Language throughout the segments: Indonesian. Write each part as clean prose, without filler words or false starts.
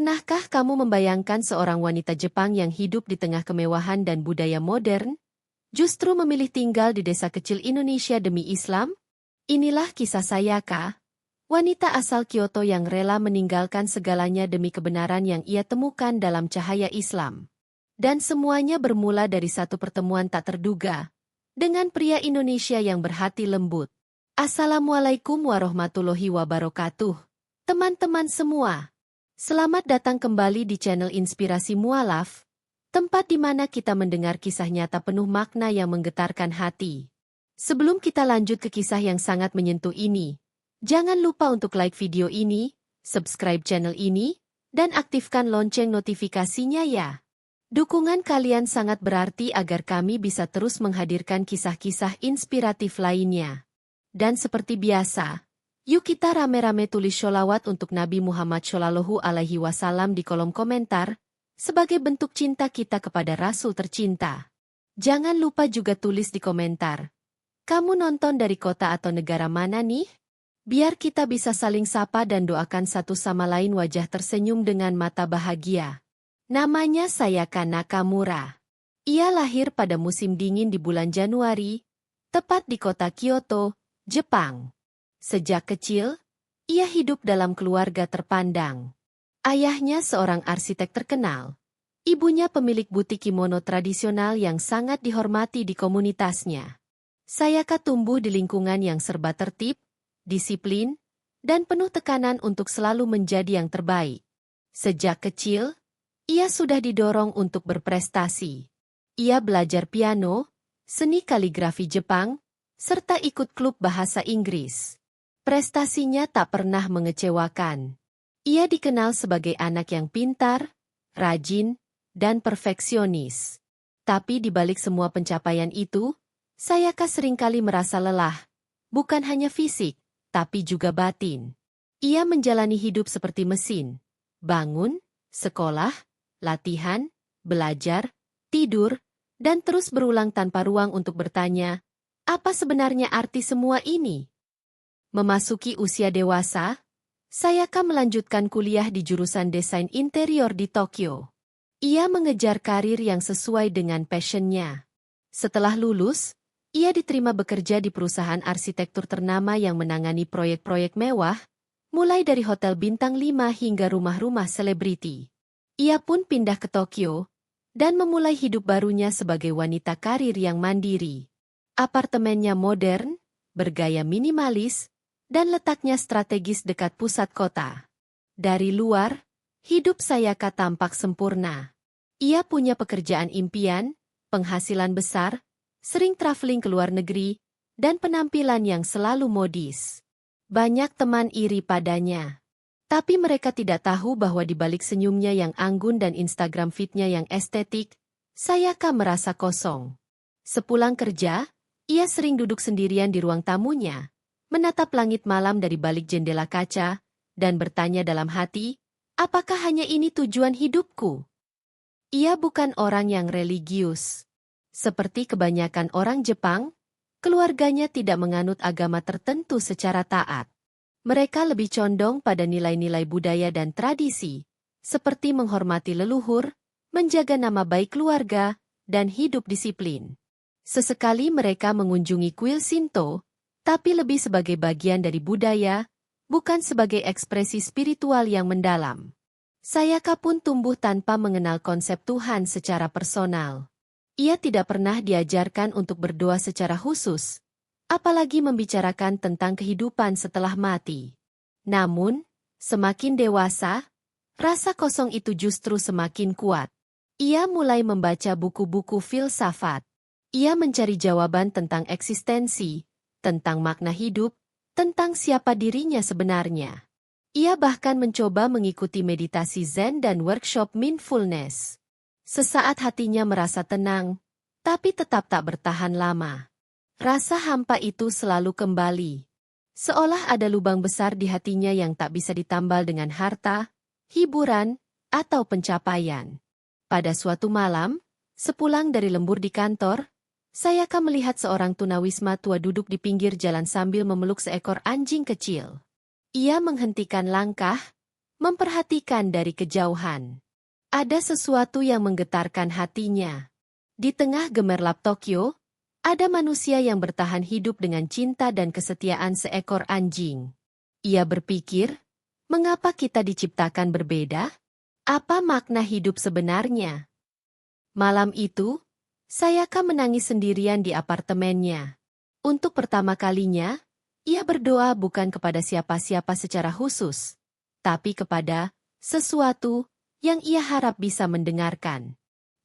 Pernahkah kamu membayangkan seorang wanita Jepang yang hidup di tengah kemewahan dan budaya modern, justru memilih tinggal di desa kecil Indonesia demi Islam? Inilah kisah Sayaka, wanita asal Kyoto yang rela meninggalkan segalanya demi kebenaran yang ia temukan dalam cahaya Islam. Dan semuanya bermula dari satu pertemuan tak terduga, dengan pria Indonesia yang berhati lembut. Assalamualaikum warahmatullahi wabarakatuh, teman-teman semua. Selamat datang kembali di channel Inspirasi Mualaf, tempat di mana kita mendengar kisah nyata penuh makna yang menggetarkan hati. Sebelum kita lanjut ke kisah yang sangat menyentuh ini, jangan lupa untuk like video ini, subscribe channel ini, dan aktifkan lonceng notifikasinya ya. Dukungan kalian sangat berarti agar kami bisa terus menghadirkan kisah-kisah inspiratif lainnya. Dan seperti biasa, yuk kita rame-rame tulis sholawat untuk Nabi Muhammad Shallallahu Alaihi Wasallam di kolom komentar, sebagai bentuk cinta kita kepada Rasul tercinta. Jangan lupa juga tulis di komentar, kamu nonton dari kota atau negara mana nih? Biar kita bisa saling sapa dan doakan satu sama lain wajah tersenyum dengan mata bahagia. Namanya Sayaka Nakamura. Ia lahir pada musim dingin di bulan Januari, tepat di kota Kyoto, Jepang. Sejak kecil, ia hidup dalam keluarga terpandang. Ayahnya seorang arsitek terkenal. Ibunya pemilik butik kimono tradisional yang sangat dihormati di komunitasnya. Sayaka tumbuh di lingkungan yang serba tertib, disiplin, dan penuh tekanan untuk selalu menjadi yang terbaik. Sejak kecil, ia sudah didorong untuk berprestasi. Ia belajar piano, seni kaligrafi Jepang, serta ikut klub bahasa Inggris. Prestasinya tak pernah mengecewakan. Ia dikenal sebagai anak yang pintar, rajin, dan perfeksionis. Tapi di balik semua pencapaian itu, Sayaka seringkali merasa lelah, bukan hanya fisik, tapi juga batin. Ia menjalani hidup seperti mesin, bangun, sekolah, latihan, belajar, tidur, dan terus berulang tanpa ruang untuk bertanya, apa sebenarnya arti semua ini? Memasuki usia dewasa, Sayaka melanjutkan kuliah di jurusan desain interior di Tokyo. Ia mengejar karir yang sesuai dengan passion-nya. Setelah lulus, ia diterima bekerja di perusahaan arsitektur ternama yang menangani proyek-proyek mewah, mulai dari hotel bintang 5 hingga rumah-rumah selebriti. Ia pun pindah ke Tokyo, dan memulai hidup barunya sebagai wanita karir yang mandiri. Apartemennya modern, bergaya minimalis, dan letaknya strategis dekat pusat kota. Dari luar, hidup Sayaka tampak sempurna. Ia punya pekerjaan impian, penghasilan besar, sering traveling ke luar negeri, dan penampilan yang selalu modis. Banyak teman iri padanya. Tapi mereka tidak tahu bahwa di balik senyumnya yang anggun dan Instagram feed-nya yang estetik, Sayaka merasa kosong. Sepulang kerja, ia sering duduk sendirian di ruang tamunya, menatap langit malam dari balik jendela kaca, dan bertanya dalam hati, apakah hanya ini tujuan hidupku? Ia bukan orang yang religius. Seperti kebanyakan orang Jepang, keluarganya tidak menganut agama tertentu secara taat. Mereka lebih condong pada nilai-nilai budaya dan tradisi, seperti menghormati leluhur, menjaga nama baik keluarga, dan hidup disiplin. Sesekali mereka mengunjungi kuil Shinto, tapi lebih sebagai bagian dari budaya, bukan sebagai ekspresi spiritual yang mendalam. Sayaka pun tumbuh tanpa mengenal konsep Tuhan secara personal. Ia tidak pernah diajarkan untuk berdoa secara khusus, apalagi membicarakan tentang kehidupan setelah mati. Namun, semakin dewasa, rasa kosong itu justru semakin kuat. Ia mulai membaca buku-buku filsafat. Ia mencari jawaban tentang eksistensi, tentang makna hidup, tentang siapa dirinya sebenarnya. Ia bahkan mencoba mengikuti meditasi Zen dan workshop mindfulness. Sesaat hatinya merasa tenang, tapi tetap tak bertahan lama. Rasa hampa itu selalu kembali. Seolah ada lubang besar di hatinya yang tak bisa ditambal dengan harta, hiburan, atau pencapaian. Pada suatu malam, sepulang dari lembur di kantor, Sayaka melihat seorang tunawisma tua duduk di pinggir jalan sambil memeluk seekor anjing kecil. Ia menghentikan langkah, memperhatikan dari kejauhan. Ada sesuatu yang menggetarkan hatinya. Di tengah gemerlap Tokyo, ada manusia yang bertahan hidup dengan cinta dan kesetiaan seekor anjing. Ia berpikir, mengapa kita diciptakan berbeda? Apa makna hidup sebenarnya? Malam itu, Sayaka menangis sendirian di apartemennya. Untuk pertama kalinya, ia berdoa bukan kepada siapa-siapa secara khusus, tapi kepada sesuatu yang ia harap bisa mendengarkan.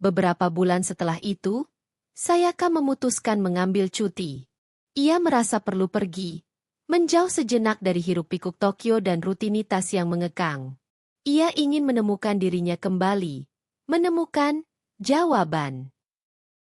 Beberapa bulan setelah itu, Sayaka memutuskan mengambil cuti. Ia merasa perlu pergi, menjauh sejenak dari hiruk-pikuk Tokyo dan rutinitas yang mengekang. Ia ingin menemukan dirinya kembali, menemukan jawaban.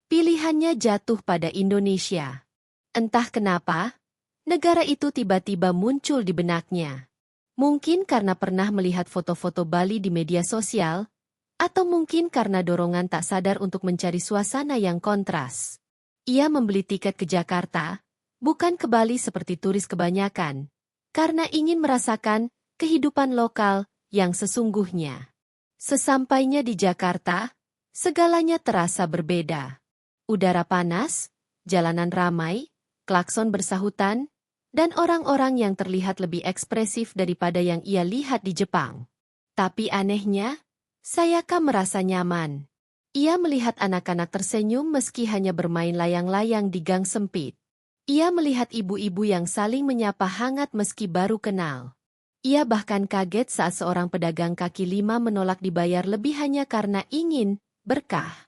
Pilihannya jatuh pada Indonesia. Entah kenapa, negara itu tiba-tiba muncul di benaknya. Mungkin karena pernah melihat foto-foto Bali di media sosial, atau mungkin karena dorongan tak sadar untuk mencari suasana yang kontras. Ia membeli tiket ke Jakarta, bukan ke Bali seperti turis kebanyakan, karena ingin merasakan kehidupan lokal yang sesungguhnya. Sesampainya di Jakarta, segalanya terasa berbeda. Udara panas, jalanan ramai, klakson bersahutan, dan orang-orang yang terlihat lebih ekspresif daripada yang ia lihat di Jepang. Tapi anehnya, Sayaka merasa nyaman. Ia melihat anak-anak tersenyum meski hanya bermain layang-layang di gang sempit. Ia melihat ibu-ibu yang saling menyapa hangat meski baru kenal. Ia bahkan kaget saat seorang pedagang kaki lima menolak dibayar lebih hanya karena ingin berkah.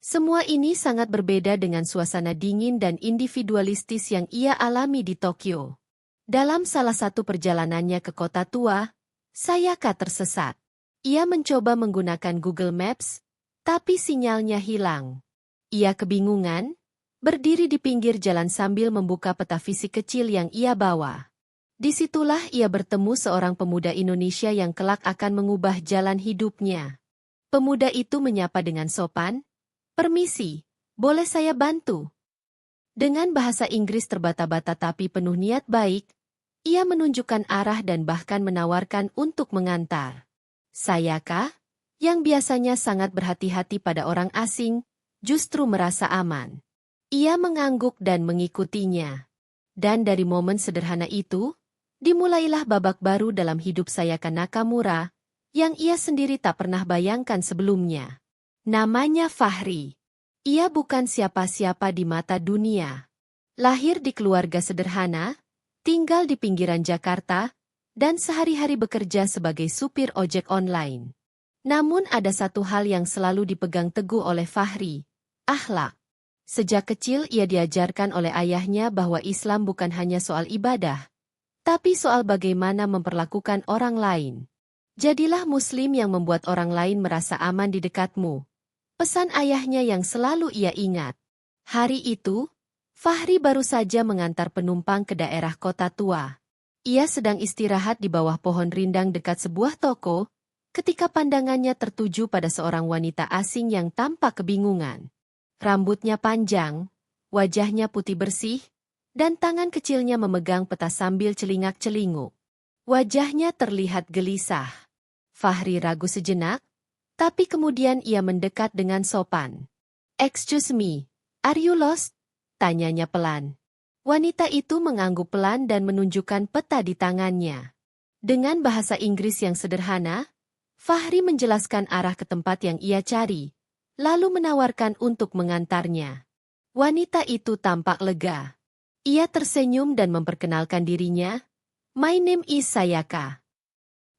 Semua ini sangat berbeda dengan suasana dingin dan individualistis yang ia alami di Tokyo. Dalam salah satu perjalanannya ke kota tua, Sayaka tersesat. Ia mencoba menggunakan Google Maps, tapi sinyalnya hilang. Ia kebingungan, berdiri di pinggir jalan sambil membuka peta fisik kecil yang ia bawa. Disitulah ia bertemu seorang pemuda Indonesia yang kelak akan mengubah jalan hidupnya. Pemuda itu menyapa dengan sopan, "Permisi, boleh saya bantu?" Dengan bahasa Inggris terbata-bata tapi penuh niat baik, ia menunjukkan arah dan bahkan menawarkan untuk mengantar. Sayaka, yang biasanya sangat berhati-hati pada orang asing, justru merasa aman. Ia mengangguk dan mengikutinya. Dan dari momen sederhana itu, dimulailah babak baru dalam hidup Sayaka Nakamura, yang ia sendiri tak pernah bayangkan sebelumnya. Namanya Fahri. Ia bukan siapa-siapa di mata dunia. Lahir di keluarga sederhana, tinggal di pinggiran Jakarta, dan sehari-hari bekerja sebagai supir ojek online. Namun ada satu hal yang selalu dipegang teguh oleh Fahri, akhlak. Sejak kecil ia diajarkan oleh ayahnya bahwa Islam bukan hanya soal ibadah, tapi soal bagaimana memperlakukan orang lain. Jadilah Muslim yang membuat orang lain merasa aman di dekatmu. Pesan ayahnya yang selalu ia ingat. Hari itu, Fahri baru saja mengantar penumpang ke daerah kota tua. Ia sedang istirahat di bawah pohon rindang dekat sebuah toko, ketika pandangannya tertuju pada seorang wanita asing yang tampak kebingungan. Rambutnya panjang, wajahnya putih bersih, dan tangan kecilnya memegang peta sambil celingak-celinguk. Wajahnya terlihat gelisah. Fahri ragu sejenak, tapi kemudian ia mendekat dengan sopan. "Excuse me, are you lost?" tanyanya pelan. Wanita itu mengangguk pelan dan menunjukkan peta di tangannya. Dengan bahasa Inggris yang sederhana, Fahri menjelaskan arah ke tempat yang ia cari, lalu menawarkan untuk mengantarnya. Wanita itu tampak lega. Ia tersenyum dan memperkenalkan dirinya, "My name is Sayaka."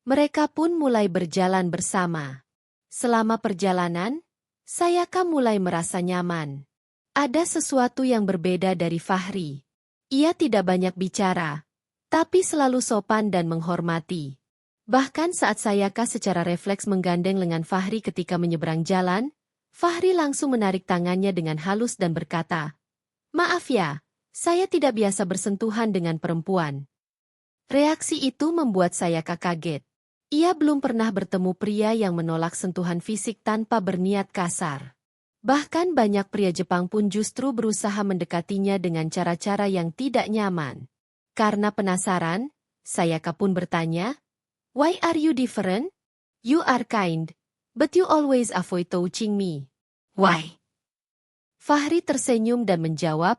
Mereka pun mulai berjalan bersama. Selama perjalanan, Sayaka mulai merasa nyaman. Ada sesuatu yang berbeda dari Fahri. Ia tidak banyak bicara, tapi selalu sopan dan menghormati. Bahkan saat Sayaka secara refleks menggandeng lengan Fahri ketika menyeberang jalan, Fahri langsung menarik tangannya dengan halus dan berkata, "Maaf ya, saya tidak biasa bersentuhan dengan perempuan." Reaksi itu membuat Sayaka kaget. Ia belum pernah bertemu pria yang menolak sentuhan fisik tanpa berniat kasar. Bahkan banyak pria Jepang pun justru berusaha mendekatinya dengan cara-cara yang tidak nyaman. Karena penasaran, Sayaka pun bertanya, Why are you different? You are kind, but you always avoid touching me. Why? Fahri tersenyum dan menjawab,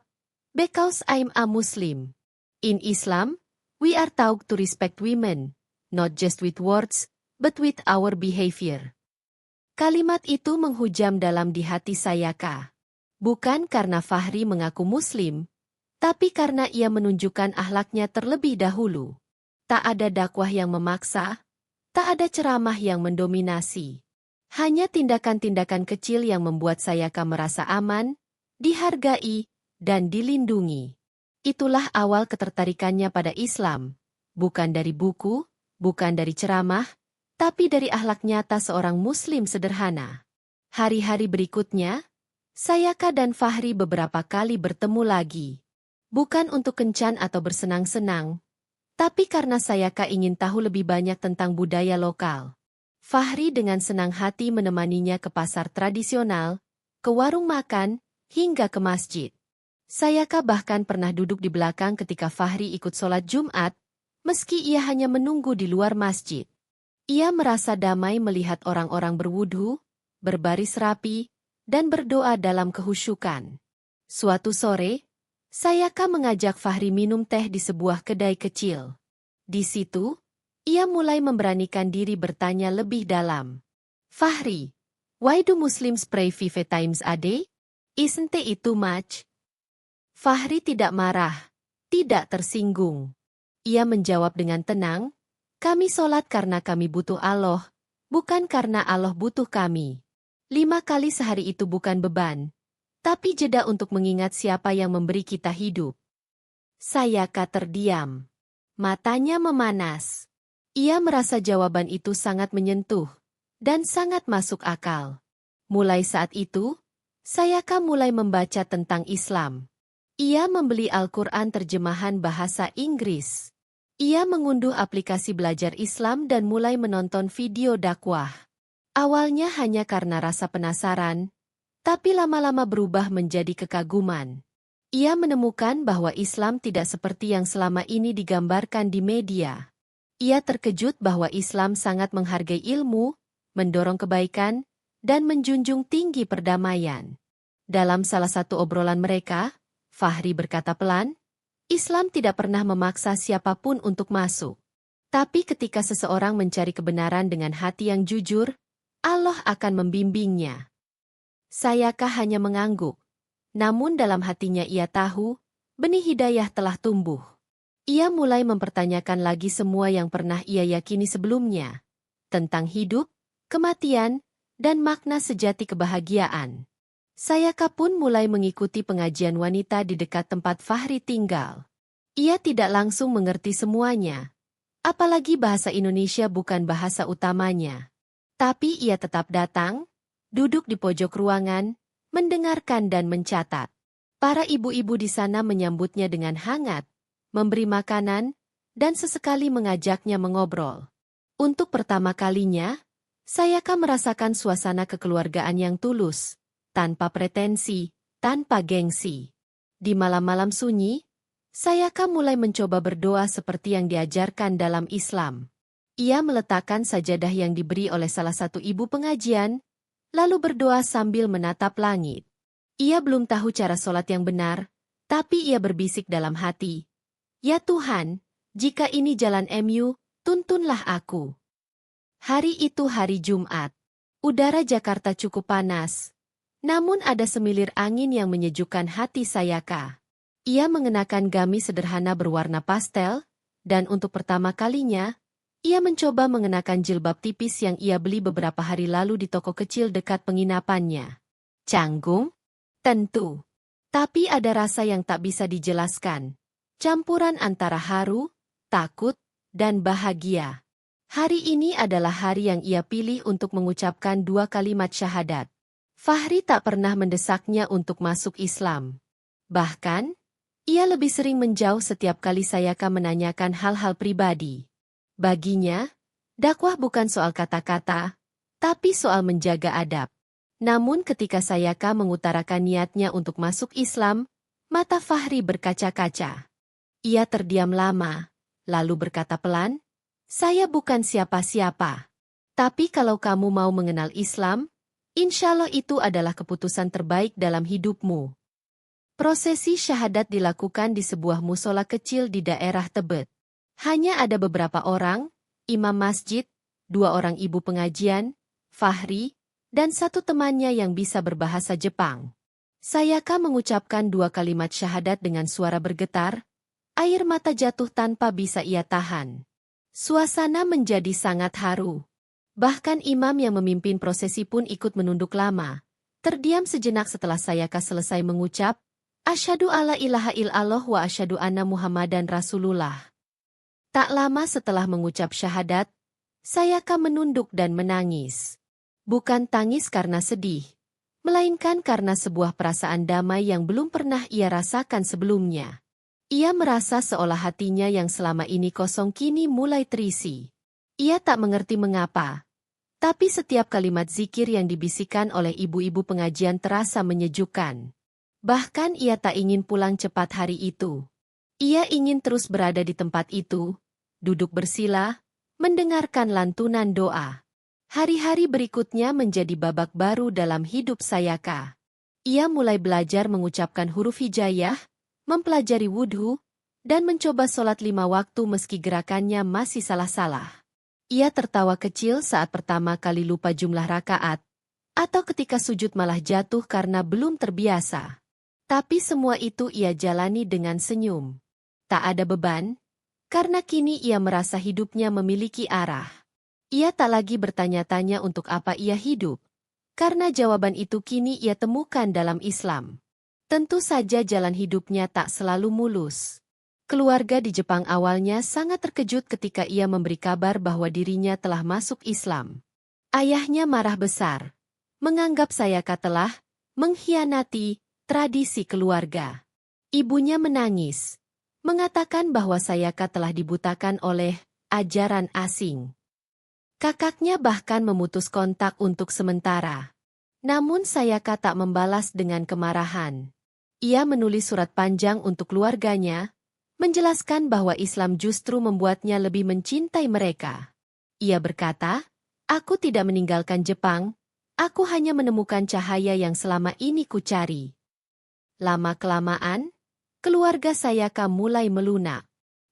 because I'm a Muslim. In Islam, we are taught to respect women, not just with words, but with our behavior. Kalimat itu menghujam dalam di hati Sayaka. Bukan karena Fahri mengaku Muslim, tapi karena ia menunjukkan akhlaknya terlebih dahulu. Tak ada dakwah yang memaksa, tak ada ceramah yang mendominasi. Hanya tindakan-tindakan kecil yang membuat Sayaka merasa aman, dihargai, dan dilindungi. Itulah awal ketertarikannya pada Islam. Bukan dari buku, bukan dari ceramah, tapi dari akhlak nyata seorang Muslim sederhana. Hari-hari berikutnya, Sayaka dan Fahri beberapa kali bertemu lagi. Bukan untuk kencan atau bersenang-senang, tapi karena Sayaka ingin tahu lebih banyak tentang budaya lokal. Fahri dengan senang hati menemaninya ke pasar tradisional, ke warung makan, hingga ke masjid. Sayaka bahkan pernah duduk di belakang ketika Fahri ikut sholat Jumat, meski ia hanya menunggu di luar masjid. Ia merasa damai melihat orang-orang berwudhu, berbaris rapi, dan berdoa dalam kehusyukan. Suatu sore, Sayaka mengajak Fahri minum teh di sebuah kedai kecil. Di situ, ia mulai memberanikan diri bertanya lebih dalam. Fahri, why do Muslims pray 5 times a day? Isn't it too much? Fahri tidak marah, tidak tersinggung. Ia menjawab dengan tenang, kami sholat karena kami butuh Allah, bukan karena Allah butuh kami. 5 kali sehari itu bukan beban, tapi jeda untuk mengingat siapa yang memberi kita hidup. Sayaka terdiam. Matanya memanas. Ia merasa jawaban itu sangat menyentuh, dan sangat masuk akal. Mulai saat itu, Sayaka mulai membaca tentang Islam. Ia membeli Al-Quran terjemahan bahasa Inggris. Ia mengunduh aplikasi belajar Islam dan mulai menonton video dakwah. Awalnya hanya karena rasa penasaran, tapi lama-lama berubah menjadi kekaguman. Ia menemukan bahwa Islam tidak seperti yang selama ini digambarkan di media. Ia terkejut bahwa Islam sangat menghargai ilmu, mendorong kebaikan, dan menjunjung tinggi perdamaian. Dalam salah satu obrolan mereka, Fahri berkata pelan, Islam tidak pernah memaksa siapapun untuk masuk. Tapi ketika seseorang mencari kebenaran dengan hati yang jujur, Allah akan membimbingnya. Sayaka hanya mengangguk. Namun dalam hatinya ia tahu, benih hidayah telah tumbuh. Ia mulai mempertanyakan lagi semua yang pernah ia yakini sebelumnya. Tentang hidup, kematian, dan makna sejati kebahagiaan. Sayaka pun mulai mengikuti pengajian wanita di dekat tempat Fahri tinggal. Ia tidak langsung mengerti semuanya. Apalagi bahasa Indonesia bukan bahasa utamanya. Tapi ia tetap datang, duduk di pojok ruangan, mendengarkan dan mencatat. Para ibu-ibu di sana menyambutnya dengan hangat, memberi makanan, dan sesekali mengajaknya mengobrol. Untuk pertama kalinya, Sayaka merasakan suasana kekeluargaan yang tulus, tanpa pretensi, tanpa gengsi. Di malam-malam sunyi, Sayaka mulai mencoba berdoa seperti yang diajarkan dalam Islam. Ia meletakkan sajadah yang diberi oleh salah satu ibu pengajian, lalu berdoa sambil menatap langit. Ia belum tahu cara sholat yang benar, tapi ia berbisik dalam hati. Ya Tuhan, jika ini jalan MU, tuntunlah aku. Hari itu hari Jumat. Udara Jakarta cukup panas. Namun ada semilir angin yang menyejukkan hati Sayaka. Ia mengenakan gamis sederhana berwarna pastel, dan untuk pertama kalinya, ia mencoba mengenakan jilbab tipis yang ia beli beberapa hari lalu di toko kecil dekat penginapannya. Canggung? Tentu. Tapi ada rasa yang tak bisa dijelaskan. Campuran antara haru, takut, dan bahagia. Hari ini adalah hari yang ia pilih untuk mengucapkan 2 kalimat syahadat. Fahri tak pernah mendesaknya untuk masuk Islam. Bahkan, ia lebih sering menjauh setiap kali Sayaka menanyakan hal-hal pribadi. Baginya, dakwah bukan soal kata-kata, tapi soal menjaga adab. Namun ketika Sayaka mengutarakan niatnya untuk masuk Islam, mata Fahri berkaca-kaca. Ia terdiam lama, lalu berkata pelan, Saya bukan siapa-siapa. Tapi kalau kamu mau mengenal Islam, insya Allah itu adalah keputusan terbaik dalam hidupmu. Prosesi syahadat dilakukan di sebuah musola kecil di daerah Tebet. Hanya ada beberapa orang, imam masjid, 2 orang ibu pengajian, Fahri, dan 1 temannya yang bisa berbahasa Jepang. Sayaka mengucapkan 2 kalimat syahadat dengan suara bergetar, air mata jatuh tanpa bisa ia tahan. Suasana menjadi sangat haru. Bahkan imam yang memimpin prosesi pun ikut menunduk lama. Terdiam sejenak setelah Sayaka selesai mengucap, Asyhadu alla ilaha illallah wa asyhadu anna Muhammadan Rasulullah. Tak lama setelah mengucap syahadat, Sayaka menunduk dan menangis. Bukan tangis karena sedih, melainkan karena sebuah perasaan damai yang belum pernah ia rasakan sebelumnya. Ia merasa seolah hatinya yang selama ini kosong kini mulai terisi. Ia tak mengerti mengapa, tapi setiap kalimat zikir yang dibisikkan oleh ibu-ibu pengajian terasa menyejukkan. Bahkan ia tak ingin pulang cepat hari itu. Ia ingin terus berada di tempat itu, duduk bersila, mendengarkan lantunan doa. Hari-hari berikutnya menjadi babak baru dalam hidup Sayaka. Ia mulai belajar mengucapkan huruf hijaiyah, mempelajari wudhu, dan mencoba sholat 5 waktu meski gerakannya masih salah-salah. Ia tertawa kecil saat pertama kali lupa jumlah rakaat, atau ketika sujud malah jatuh karena belum terbiasa. Tapi semua itu ia jalani dengan senyum. Tak ada beban, karena kini ia merasa hidupnya memiliki arah. Ia tak lagi bertanya-tanya untuk apa ia hidup, karena jawaban itu kini ia temukan dalam Islam. Tentu saja jalan hidupnya tak selalu mulus. Keluarga di Jepang awalnya sangat terkejut ketika ia memberi kabar bahwa dirinya telah masuk Islam. Ayahnya marah besar, menganggap Sayaka telah mengkhianati tradisi keluarga. Ibunya menangis, mengatakan bahwa Sayaka telah dibutakan oleh ajaran asing. Kakaknya bahkan memutus kontak untuk sementara. Namun Sayaka tak membalas dengan kemarahan. Ia menulis surat panjang untuk keluarganya, menjelaskan bahwa Islam justru membuatnya lebih mencintai mereka. Ia berkata, "Aku tidak meninggalkan Jepang, aku hanya menemukan cahaya yang selama ini kucari." Lama-kelamaan, keluarga Sayaka mulai melunak.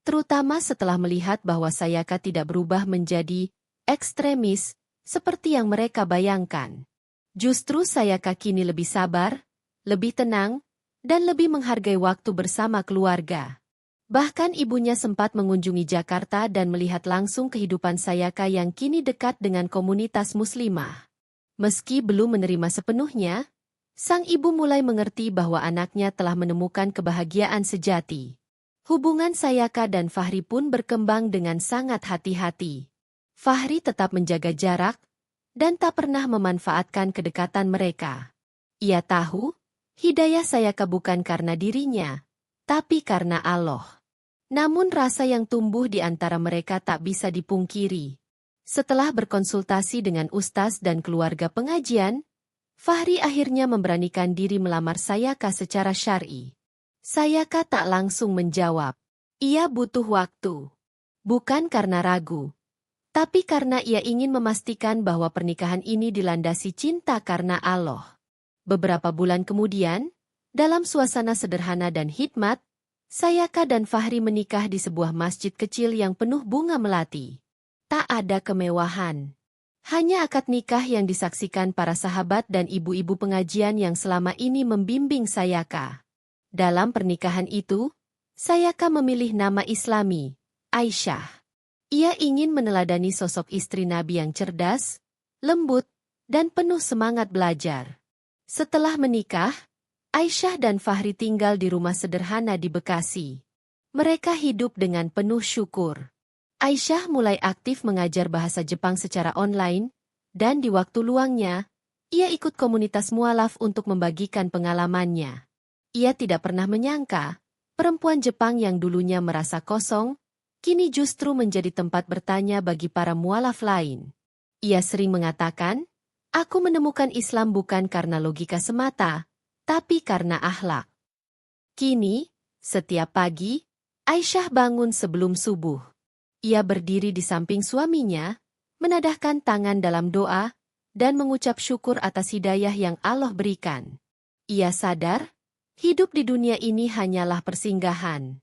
Terutama setelah melihat bahwa Sayaka tidak berubah menjadi ekstremis, seperti yang mereka bayangkan. Justru Sayaka kini lebih sabar, lebih tenang, dan lebih menghargai waktu bersama keluarga. Bahkan ibunya sempat mengunjungi Jakarta dan melihat langsung kehidupan Sayaka yang kini dekat dengan komunitas muslimah. Meski belum menerima sepenuhnya, sang ibu mulai mengerti bahwa anaknya telah menemukan kebahagiaan sejati. Hubungan Sayaka dan Fahri pun berkembang dengan sangat hati-hati. Fahri tetap menjaga jarak, dan tak pernah memanfaatkan kedekatan mereka. Ia tahu, hidayah Sayaka bukan karena dirinya, tapi karena Allah. Namun rasa yang tumbuh di antara mereka tak bisa dipungkiri. Setelah berkonsultasi dengan ustaz dan keluarga pengajian, Fahri akhirnya memberanikan diri melamar Sayaka secara syar'i. Sayaka tak langsung menjawab. Ia butuh waktu. Bukan karena ragu, tapi karena ia ingin memastikan bahwa pernikahan ini dilandasi cinta karena Allah. Beberapa bulan kemudian, dalam suasana sederhana dan hikmat, Sayaka dan Fahri menikah di sebuah masjid kecil yang penuh bunga melati. Tak ada kemewahan. Hanya akad nikah yang disaksikan para sahabat dan ibu-ibu pengajian yang selama ini membimbing Sayaka. Dalam pernikahan itu, Sayaka memilih nama Islami, Aisyah. Ia ingin meneladani sosok istri Nabi yang cerdas, lembut, dan penuh semangat belajar. Setelah menikah, Aisyah dan Fahri tinggal di rumah sederhana di Bekasi. Mereka hidup dengan penuh syukur. Aisyah mulai aktif mengajar bahasa Jepang secara online, dan di waktu luangnya, ia ikut komunitas mualaf untuk membagikan pengalamannya. Ia tidak pernah menyangka, perempuan Jepang yang dulunya merasa kosong, kini justru menjadi tempat bertanya bagi para mualaf lain. Ia sering mengatakan, "Aku menemukan Islam bukan karena logika semata, tapi karena akhlak." Kini, setiap pagi, Aisyah bangun sebelum subuh. Ia berdiri di samping suaminya, menadahkan tangan dalam doa, dan mengucap syukur atas hidayah yang Allah berikan. Ia sadar, hidup di dunia ini hanyalah persinggahan.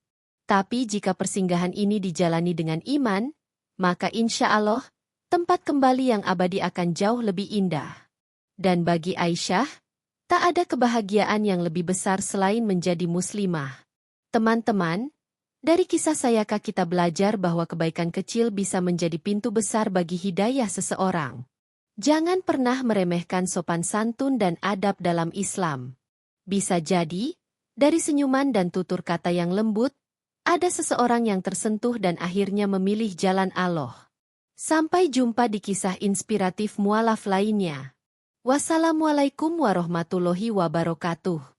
Tapi jika persinggahan ini dijalani dengan iman, maka insya Allah, tempat kembali yang abadi akan jauh lebih indah. Dan bagi Aisyah, tak ada kebahagiaan yang lebih besar selain menjadi muslimah. Teman-teman, dari kisah Sayaka kita belajar bahwa kebaikan kecil bisa menjadi pintu besar bagi hidayah seseorang. Jangan pernah meremehkan sopan santun dan adab dalam Islam. Bisa jadi, dari senyuman dan tutur kata yang lembut, ada seseorang yang tersentuh dan akhirnya memilih jalan Allah. Sampai jumpa di kisah inspiratif mualaf lainnya. Wassalamualaikum warahmatullahi wabarakatuh.